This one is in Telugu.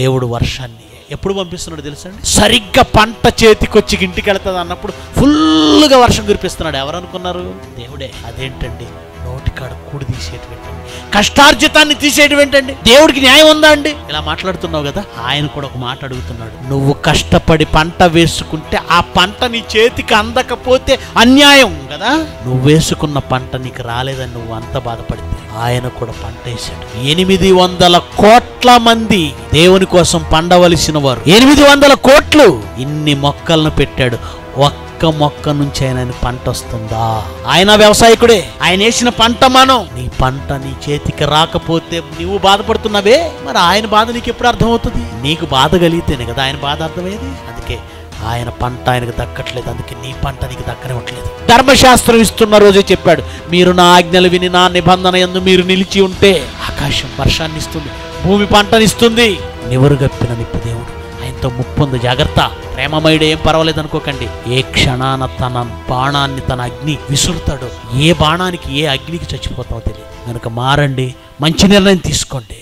దేవుడు వర్షాన్ని ఎప్పుడు పంపిస్తున్నాడు తెలుసండి? సరిగ్గా పంట చేతికొచ్చి ఇంటికి వెళ్తుంది అన్నప్పుడు ఫుల్గా వర్షం కురిపిస్తున్నాడు. ఎవరు అనుకున్నారు? దేవుడే. అదేంటండి? నోటికాడ కూడి తీసేటువంటి, కష్టార్జితాన్ని తీసేటువంటండి. దేవుడికి న్యాయం ఉందా అండి? ఇలా మాట్లాడుతున్నావు కదా, ఆయన కూడా ఒక మాట అడుగుతున్నాడు. నువ్వు కష్టపడి పంట వేసుకుంటే ఆ పంట నీ చేతికి అందకపోతే అన్యాయం కదా. నువ్వు వేసుకున్న పంట నీకు రాలేదని నువ్వు అంత బాధపడితే ఆయన కూడా పంట వేశాడు. 800 కోట్ల మంది దేవుని కోసం పండవలసిన వారు, 800 కోట్లు ఇన్ని మొక్కలను పెట్టాడు. ఒక్క మొక్క నుంచి ఆయన పంట వస్తుందా? ఆయన వ్యవసాయకుడే. ఆయన వేసిన పంట మనం. నీ పంట నీ చేతికి రాకపోతే నువ్వు బాధపడుతున్నావే, మరి ఆయన బాధ నీకు ఎప్పుడు అర్థమవుతుంది? నీకు బాధ కలిగితేనే కదా ఆయన బాధ అర్థమయ్యేది. అందుకే ఆయన పంట ఆయనకు దక్కట్లేదు, అందుకే నీ పంట నీకు దక్కనివ్వట్లేదు. ధర్మశాస్త్రం ఇస్తున్న రోజే చెప్పాడు, మీరు నా ఆజ్ఞలు విని నా నిబంధన యందు మీరు నిలిచి ఉంటే ఆకాశం వర్షాన్ని ఇస్తుంది, భూమి పంటనిస్తుంది. నివరుగప్పిన నిప్పు దేవుడు, ఆయనతో ముప్పుంది, జాగ్రత్త. ప్రేమమయుడు ఏం పర్వాలేదు అనుకోకండి. ఏ క్షణాన తన బాణాన్ని, తన అగ్ని విసురుతాడో, ఏ బాణానికి ఏ అగ్నికి చచ్చిపోతామో తెలియదు. కనుక మారండి, మంచి నిర్ణయం తీసుకోండి.